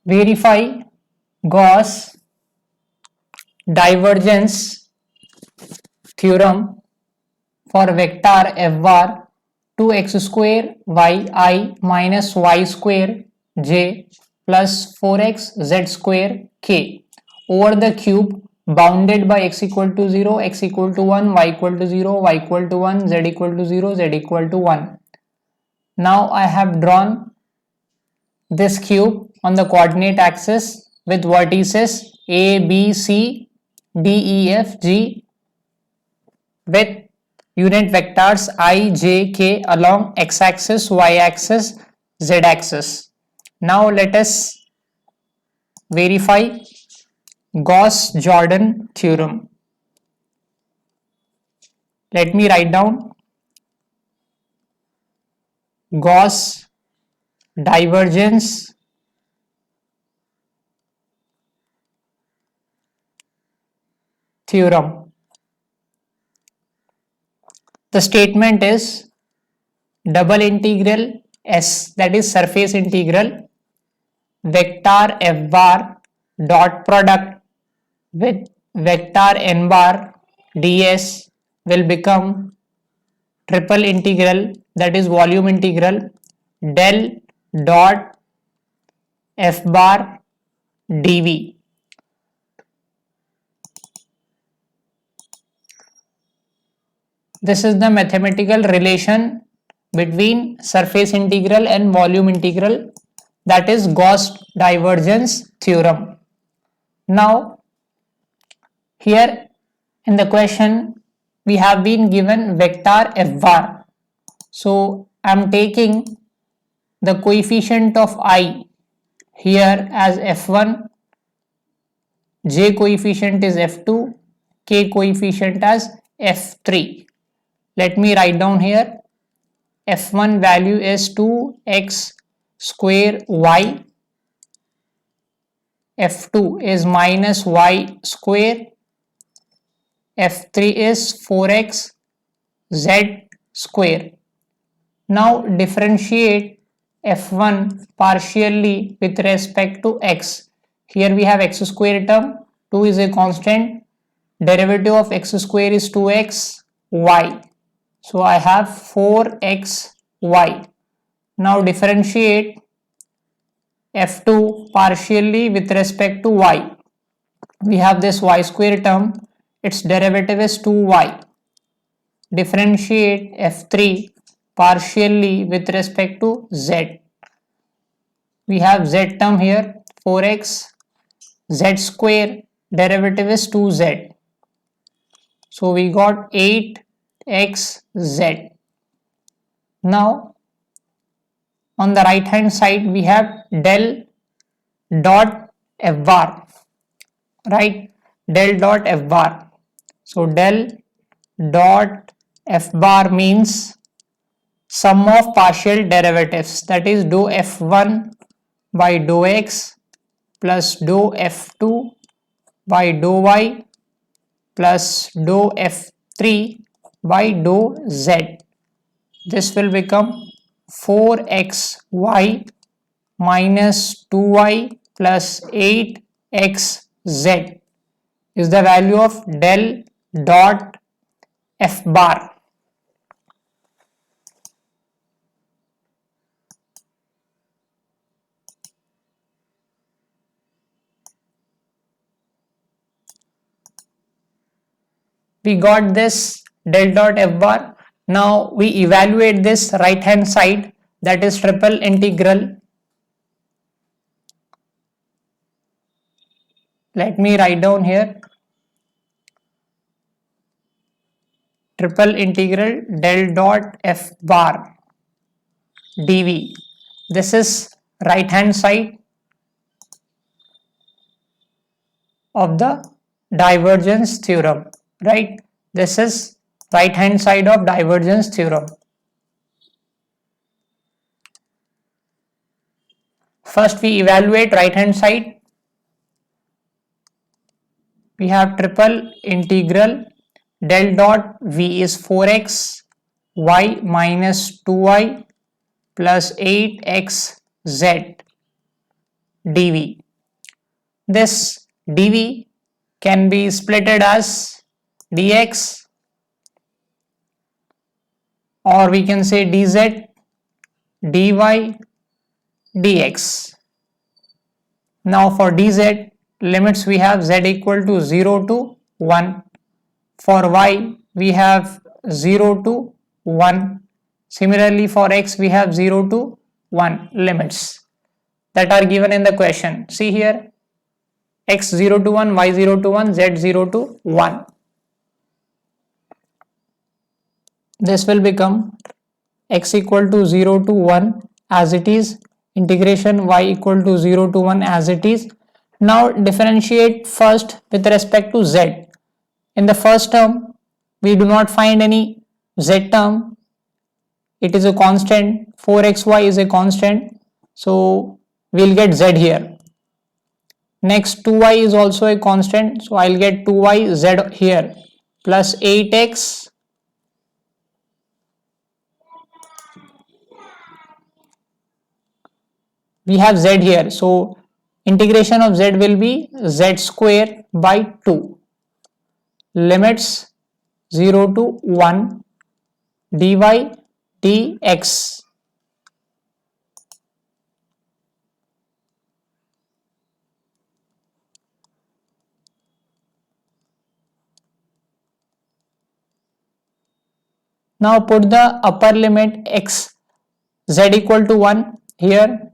Verify Gauss divergence theorem for vector f bar 2x square yi minus y square j plus 4x z square k over the cube bounded by x equal to 0, x equal to 1, y equal to 0, y equal to 1, z equal to 0, z equal to 1. Now I have drawn this cube on the coordinate axis with vertices a, b, c, d, e, f, g with unit vectors I, j, k along x-axis, y-axis, z-axis. Now let us verify Gauss-Jordan theorem. Let me write down Gauss divergence theorem. The statement is double integral S, that is surface integral vector f bar dot product with vector n bar ds will become triple integral, that is volume integral del dot f bar dv. This is the mathematical relation between surface integral and volume integral, that is Gauss divergence theorem. Now here in the question we have been given vector f bar, so I am taking the coefficient of I here as f1, j coefficient is f2, k coefficient as f3. Let me write down here f1 value is 2x square y, f2 is minus y square, f3 is 4x z square. Now differentiate f1 partially with respect to x. Here we have x square term, 2 is a constant, derivative of x square is 2x y. So I have 4xy. Now differentiate f2 partially with respect to y. We have this y square term, its derivative is 2y. Differentiate f3 partially with respect to z. We have z term here, 4x, z square derivative is 2z. So we got 8xz. Now on the right hand side we have del dot f bar, right? Del dot f bar. So del dot f bar means sum of partial derivatives, that is dou f1 by dou x plus dou f2 by dou y plus dou f3 by dou z. This will become 4xy minus 2y plus 8xz is the value of del dot f bar. We got this del dot f bar. Now we evaluate this right hand side, that is triple integral. Let me write down here triple integral del dot f bar dv. This is right hand side of the divergence theorem, right? This is right hand side of divergence theorem. First we evaluate right hand side. We have triple integral del dot v is 4x y minus 2y plus 8xz dv. This dv can be splitted as dx, or we can say dz, dy, dx. Now for dz, limits we have z equal to 0 to 1. For y we have 0 to 1. Similarly for x we have 0 to 1 limits that are given in the question. See here, x 0 to 1, y 0 to 1, z 0 to 1. This will become x equal to 0 to 1 as it is, integration y equal to 0 to 1 as it is. Now differentiate first with respect to z. In the first term, we do not find any z term. It is a constant, 4xy is a constant, so we'll get z here. Next 2y is also a constant, so I'll get 2y z here, plus 8x we have z here, so integration of z will be z square by 2. Limits 0 to 1 dy dx. Now put the upper limit x z equal to 1 here.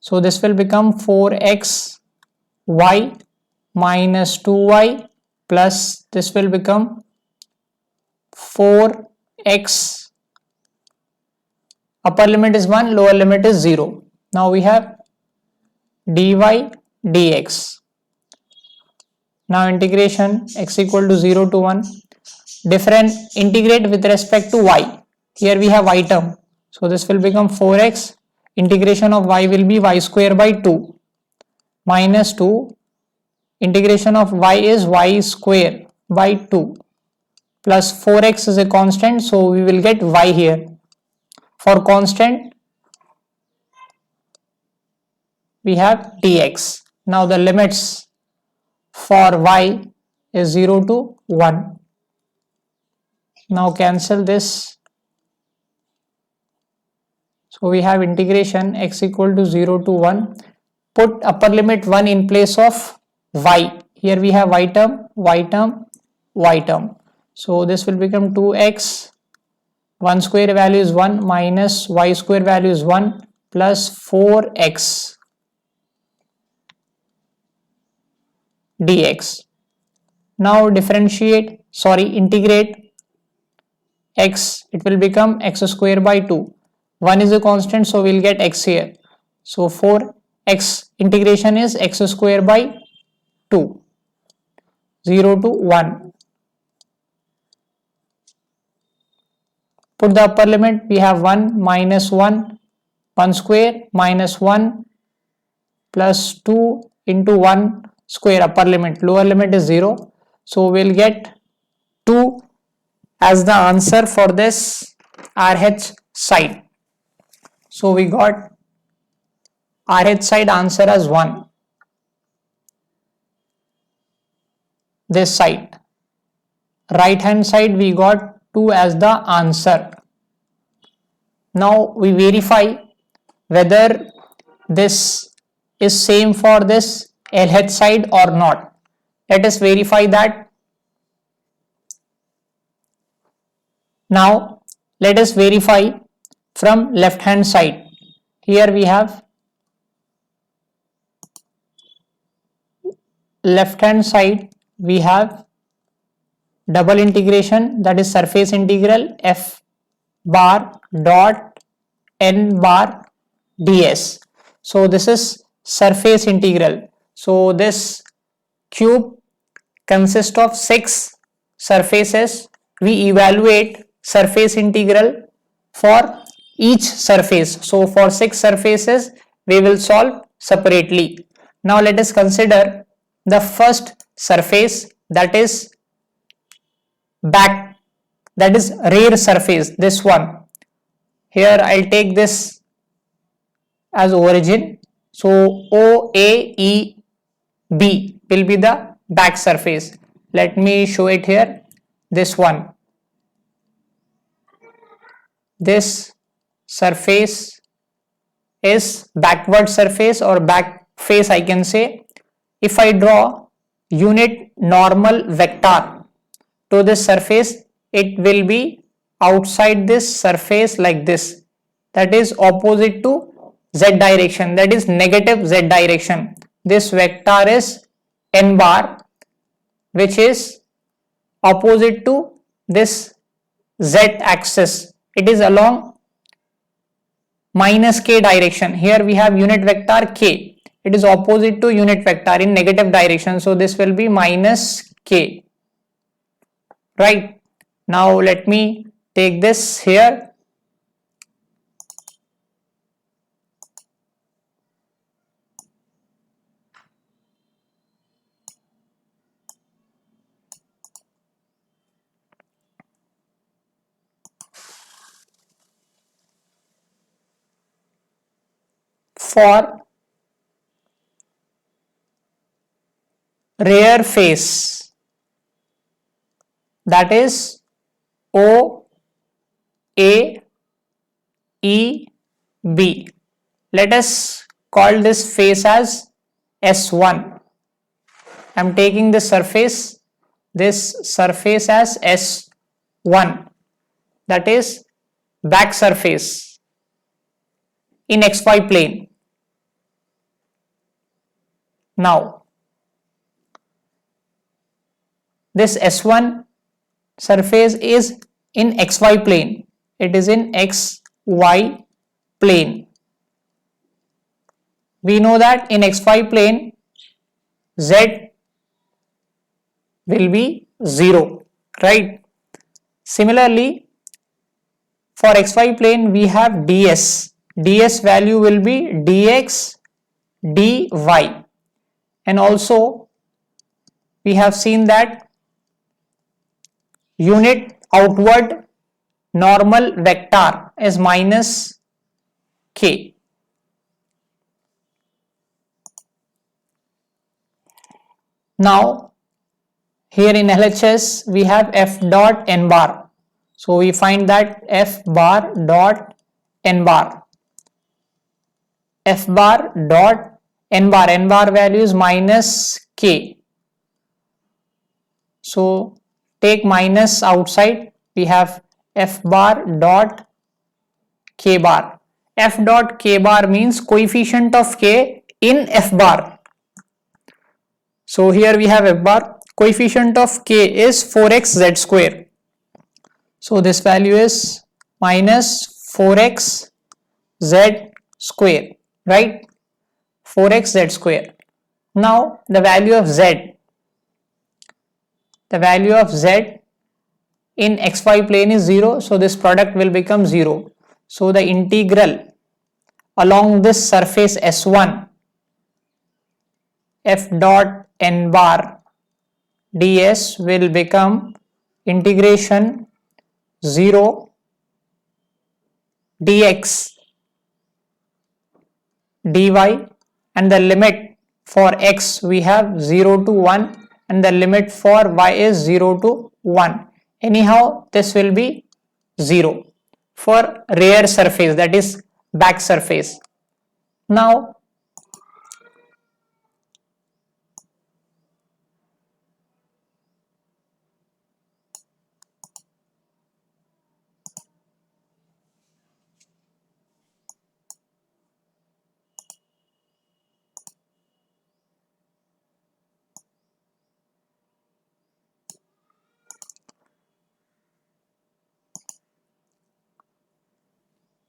So this will become 4x y minus 2y plus this will become 4x. Upper limit is 1, lower limit is 0. Now we have dy dx. Now integration x equal to 0 to 1. Integrate with respect to y. Here we have y term. So this will become 4x. Integration of y will be y square by 2 minus 2. Integration of y is y square by 2 plus 4x is a constant, so we will get y here. For constant we have dx. Now the limits for y is 0 to 1. Now cancel this. So we have integration x equal to 0 to 1. Put upper limit 1 in place of y. Here we have y term, y term, y term. So this will become 2x. 1 square value is 1 minus y square value is 1 plus 4x dx. Now integrate x. It will become x square by 2. 1 is a constant, so we'll get x here. So 4x integration is x square by 2. 0 to 1. Put the upper limit, we have 1 minus 1, 1 square minus 1 plus 2 into 1 square upper limit. Lower limit is 0. So we'll get 2 as the answer for this RH side. So we got RH side answer as 1. This side. Right hand side we got 2 as the answer. Now we verify whether this is same for this LH side or not. Let us verify that. Now let us verify from left hand side. Here we have left hand side, we have double integration, that is surface integral f bar dot n bar ds. So this is surface integral. So this cube consists of 6 surfaces. We evaluate surface integral for each surface. So for 6 surfaces we will solve separately. Now let us consider the first surface, that is back, that is rear surface, this one. Here I'll take this as origin. So OAEB will be the back surface. Let me show it here. This one. This surface is backward surface or back face, I can say. If I draw unit normal vector to this surface, it will be outside this surface like this. That is opposite to z direction, that is negative z direction. This vector is n bar, which is opposite to this z axis. It is along minus k direction. Here we have unit vector k. It is opposite to unit vector in negative direction. So this will be minus k. Right. Now let me take this here. For rear face, that is O A E B. Let us call this face as S1. I am taking this surface as S1, that is back surface in XY plane. Now this S1 surface is in XY plane. It is in XY plane. We know that in XY plane Z will be 0, right? Similarly, for XY plane we have ds. ds value will be dx dy, and also we have seen that unit outward normal vector is minus k. Now here in LHS we have f dot n bar. So we find that f bar dot n bar. F bar dot n bar value is minus k. So take minus outside, we have f bar dot k bar. F dot k bar means coefficient of k in f bar. So here we have f bar, coefficient of k is 4x z square. So this value is minus 4x z square, right? 4x z square. Now the value of z in xy plane is 0, so this product will become 0. So the integral along this surface S1 f dot n bar ds will become integration 0 dx dy, and the limit for x we have 0 to 1 and the limit for y is 0 to 1. Anyhow this will be 0 for rear surface, that is back surface. Now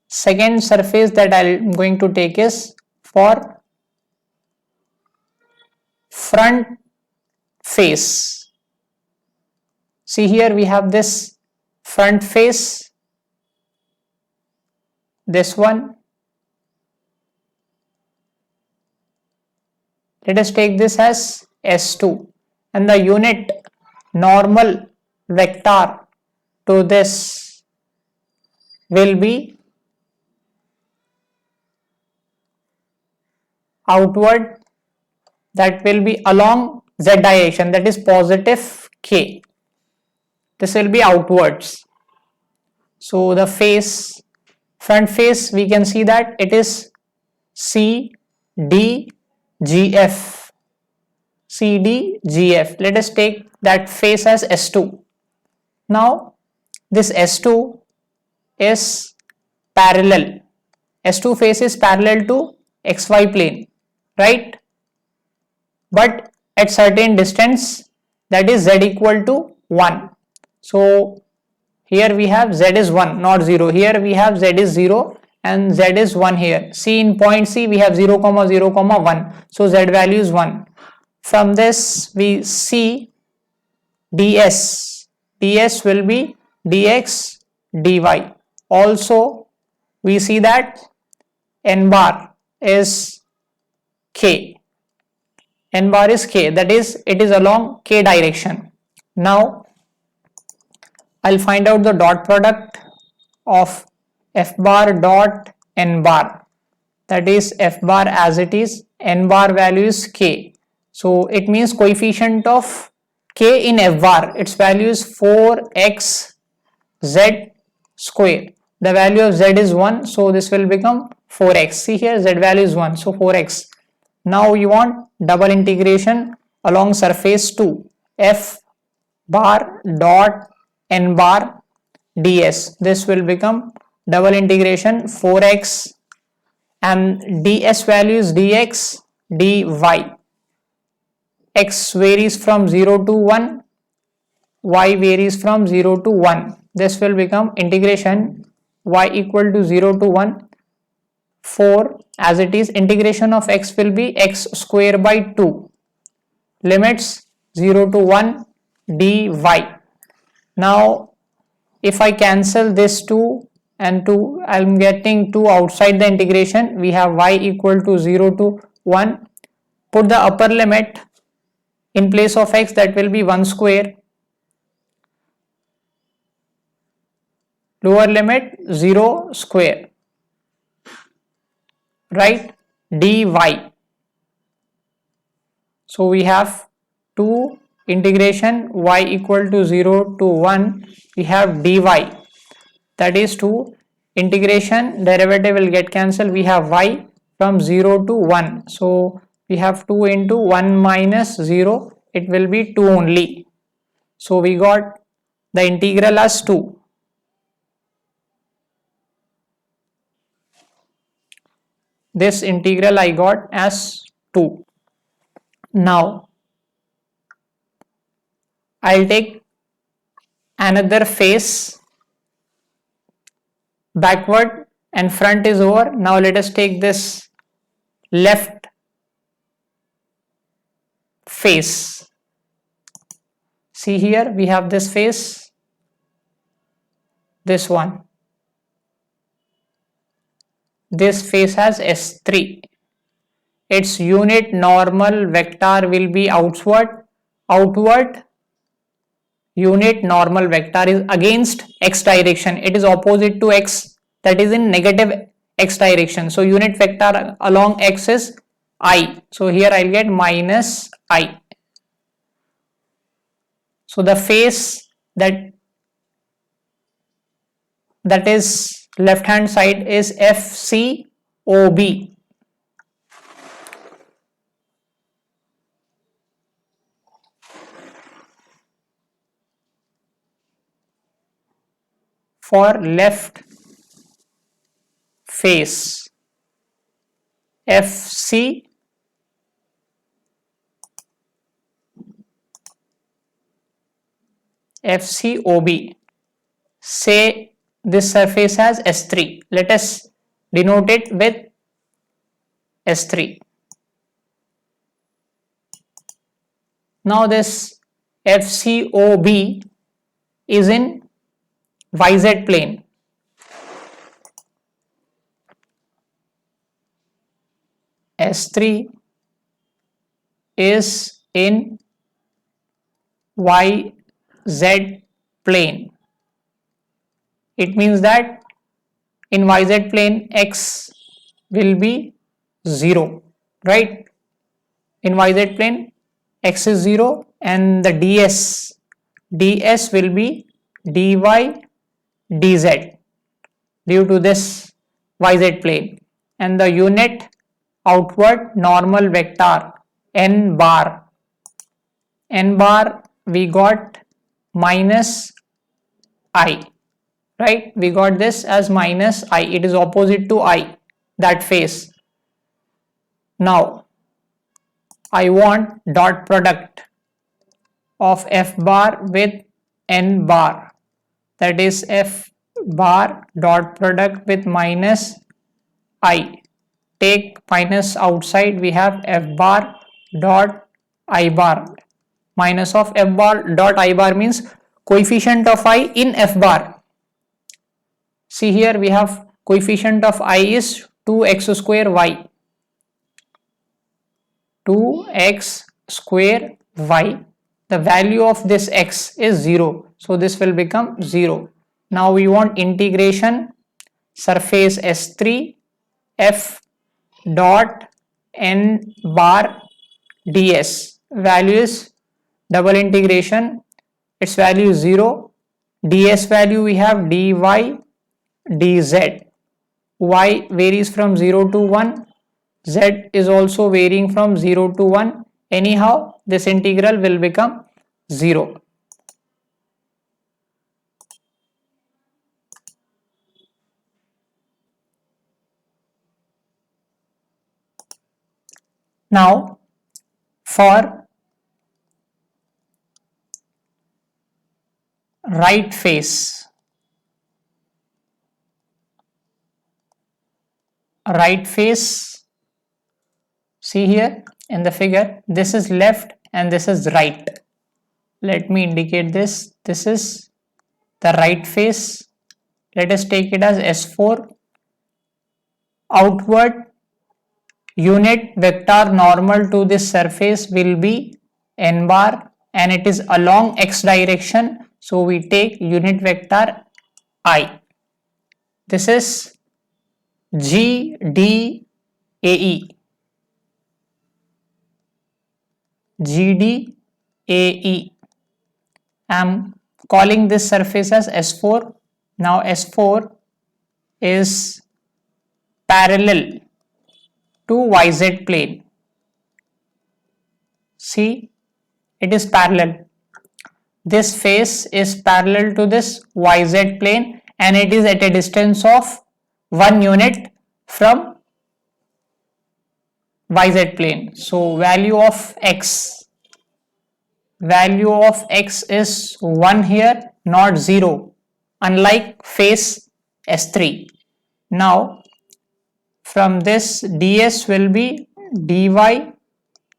second surface that I am going to take is for front face. See here we have this front face, this one. Let us take this as S2, and the unit normal vector to this will be outward, that will be along z direction, that is positive k. This will be outwards. So the face, front face, we can see that it is CDGF. CDGF. Let us take that face as S2. Now this S2 is parallel. S2 face is parallel to XY plane, right? But at certain distance, that is z equal to 1. So here we have z is 1, not 0. Here we have z is 0 and z is 1 here. See, in point C we have 0, 0, 1. So z value is 1. From this we see ds. ds will be dx dy. Also we see that n bar is k. N bar is k, that is it is along k direction. Now I'll find out the dot product of f bar dot n bar. That is f bar as it is, n bar value is k. So it means coefficient of k in f bar, its value is 4x z square. The value of z is 1, so this will become 4x. See here, z value is 1, so 4x. Now you want double integration along surface 2, f bar dot n bar ds. This will become double integration 4x and ds value is dx dy. X varies from 0 to 1, y varies from 0 to 1. This will become integration y equal to 0 to 1, 4 as it is. Integration of x will be x square by 2, limits 0 to 1 dy. Now if I cancel this 2 and 2, I am getting 2 outside the integration. We have y equal to 0 to 1. Put the upper limit in place of x, that will be 1 square. Lower limit 0 square, right, dy. So we have 2 integration y equal to 0 to 1, we have dy, that is 2 integration, derivative will get cancelled, we have y from 0 to 1. So we have 2 into 1 minus 0, it will be 2 only. So we got the integral as 2. This integral I got as 2. Now I'll take another face, backward and front is over. Now let us take this left face. See here, we have this face, this one. This face has S3. Its unit normal vector will be outward. Unit normal vector is against x direction. It is opposite to x, that is in negative x direction. So unit vector along x is I. So here I'll get minus I. So the face that is left hand side is FCOB. For left face, FCOB. Say this surface has S3. Let us denote it with S3. Now this FCOB is in YZ plane. S3 is in YZ plane. It means that in YZ plane x will be 0. right? In YZ plane, x is 0 and the ds will be dy dz due to this YZ plane, and the unit outward normal vector n bar we got minus I, right? We got this as minus I, it is opposite to I, that face. Now I want dot product of f bar with n bar, that is f bar dot product with minus I. Take minus outside, we have f bar dot I bar. Minus of f bar dot I bar means coefficient of I in f bar. See here we have coefficient of I is 2x square y. 2x square y. The value of this x is 0. So this will become 0. Now we want integration surface S3 f dot n bar ds. Value is double integration, its value is 0. ds value we have dy dz. Y varies from 0 to 1. Z is also varying from 0 to 1. Anyhow, this integral will become 0. Now, for right face, see here in the figure, this is left and this is right. Let me indicate this. This is the right face. Let us take it as S4. Outward unit vector normal to this surface will be n bar and it is along x direction. So we take unit vector I. This is GDAE. GDAE. I am calling this surface as S4. Now S4 is parallel to YZ plane. See, it is parallel. This face is parallel to this YZ plane and it is at a distance of 1 unit from YZ plane. So value of x is 1 here, not 0, unlike face S3. Now from this ds will be dy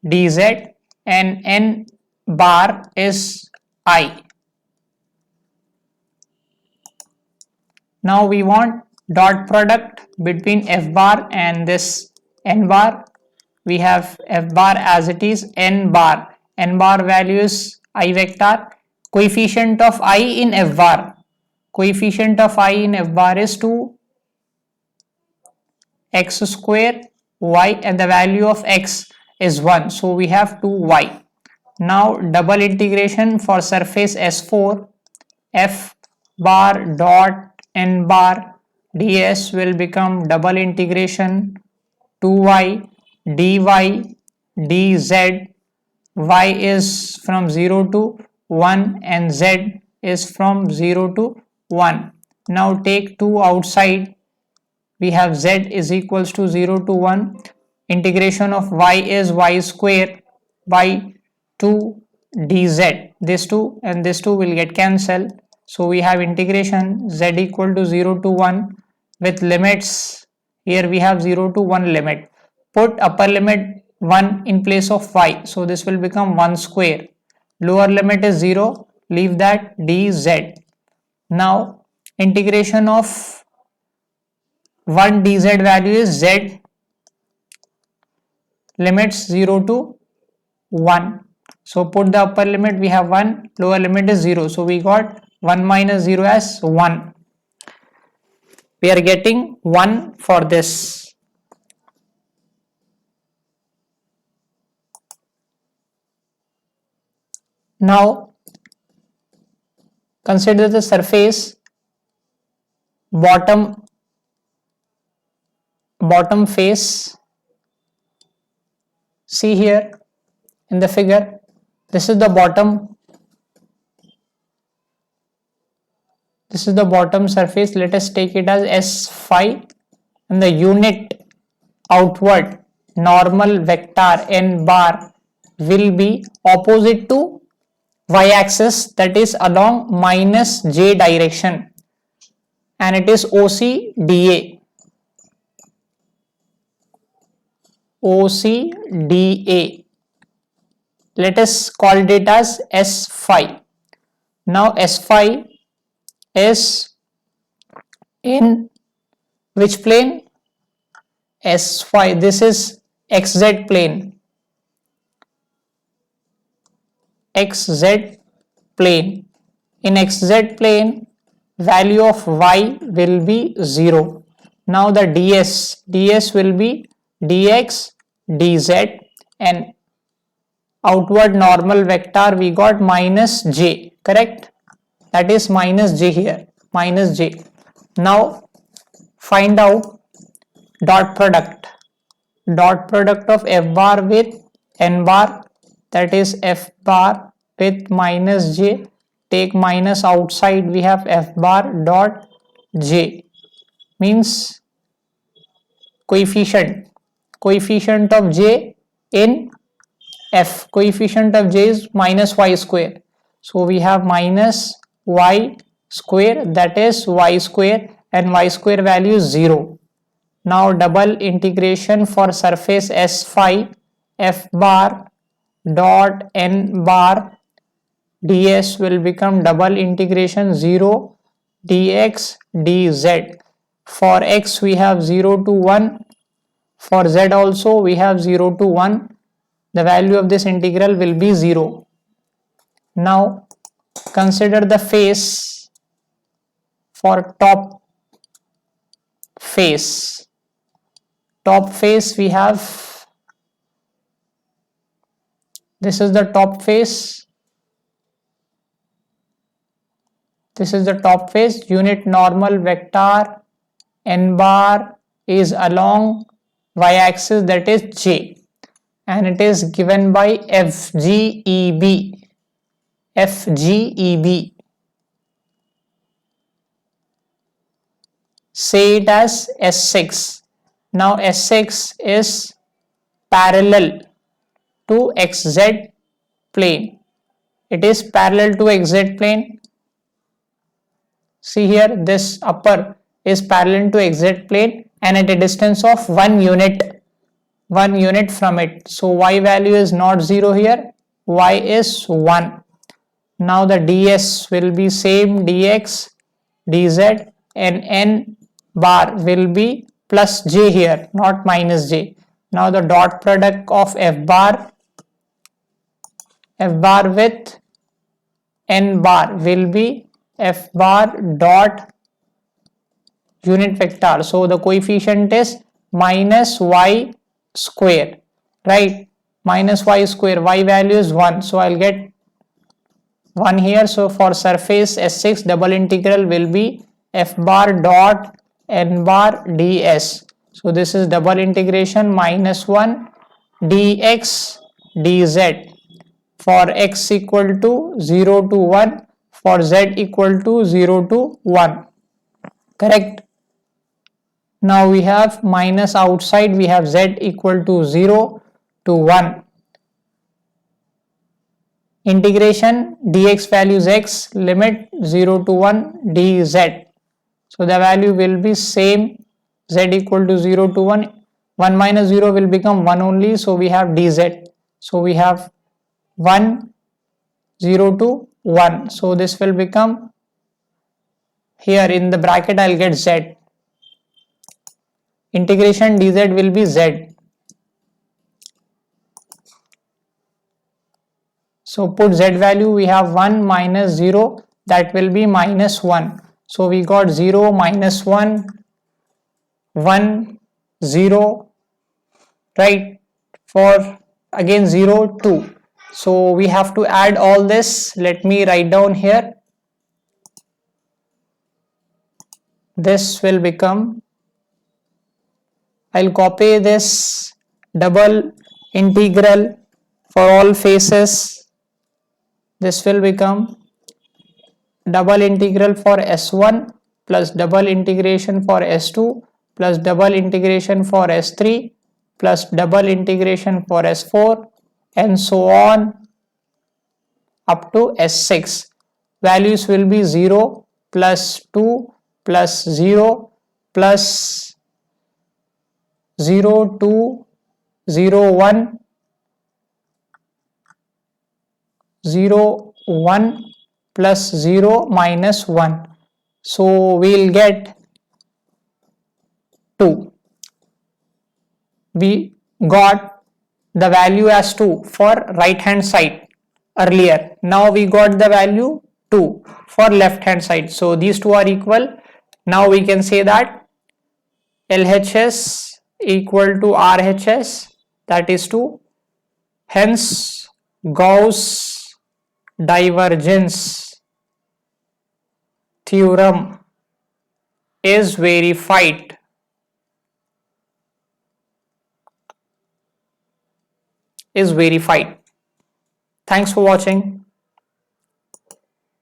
dz and n bar is I. Now we want dot product between f bar and this n bar. We have f bar as it is, n bar value is I vector. Coefficient of I in f bar is 2x square y and the value of x is 1. So we have 2y. Now double integration for surface S4, f bar dot n bar ds will become double integration 2y dy dz. Y is from 0 to 1 and z is from 0 to 1. Now take 2 outside. We have z is equals to 0 to 1. Integration of y is y square by 2 dz. This 2 and this 2 will get cancelled. So we have integration z equal to 0 to 1 with limits. Here we have 0 to 1 limit. Put upper limit 1 in place of y. So this will become 1 square. Lower limit is 0. Leave that dz. Now integration of 1 dz value is z, limits 0 to 1. So put the upper limit, we have 1, lower limit is 0. So we got 1 minus 0 as 1. We are getting 1 for this. Now consider the surface bottom face. See here in the figure, this is the bottom surface. Let us take it as S phi, and the unit outward normal vector n bar will be opposite to y axis, that is along minus j direction, and it is OCDA. Let us call it as S phi. Now S phi is in which plane? S phi, this is xz plane. xz plane. In xz plane, value of y will be 0. Now the ds will be dx dz, and outward normal vector we got minus j, correct? That is minus j here, minus j. Now find out dot product of f bar with n bar, that is f bar with minus j. Take minus outside, we have f bar dot j, means coefficient of j in f. Coefficient of j is minus y square, so we have minus y square, that is y square, and y square value is 0. Now double integration for surface S phi, f bar dot n bar ds will become double integration 0 dx dz. For x we have 0 to 1, for z also we have 0 to 1. The value of this integral will be 0. Now consider the face for top face. Top face we have, this is the top face. This is the top face. Unit normal vector n bar is along y axis, that is j, and it is given by FGEB. Say it as S6. Now S6 is parallel to XZ plane. It is parallel to XZ plane. See here, this upper is parallel to XZ plane and at a distance of 1 unit from it. So y value is not 0 here, y is 1. Now the ds will be same, dx dz, and n bar will be plus j here, not minus j. Now the dot product of f bar with n bar will be f bar dot unit vector. So the coefficient is minus y square, right? Minus y square, y value is 1, so I'll get 1 here. So for surface S6, double integral will be f bar dot n bar ds. So this is double integration minus 1 dx dz for x equal to 0 to 1, for z equal to 0 to 1, correct? Now we have minus outside, we have z equal to 0 to 1. Integration dx value is x, limit 0 to 1 dz. So the value will be same, z equal to 0 to 1. 1 minus 0 will become 1 only, so we have dz. So we have 1, 0 to 1. So this will become, here in the bracket I'll get z. Integration dz will be z. So put z value, we have 1 minus 0, that will be minus 1. So we got 0, minus 1, 1, 0, right? For again 0, 2. So we have to add all this. Let me write down here. This will become, I'll copy this double integral for all faces. This will become double integral for S1 plus double integration for S2 plus double integration for S3 plus double integration for S4 and so on up to S6. Values will be 0 plus 2 plus 0 plus 0 2 0 1 0 1 plus 0 minus 1. So we'll get 2. We got the value as 2 for right hand side earlier. Now we got the value 2 for left hand side. So these two are equal. Now we can say that LHS equal to RHS, that is 2. Hence Gauss divergence theorem is verified. Thanks for watching.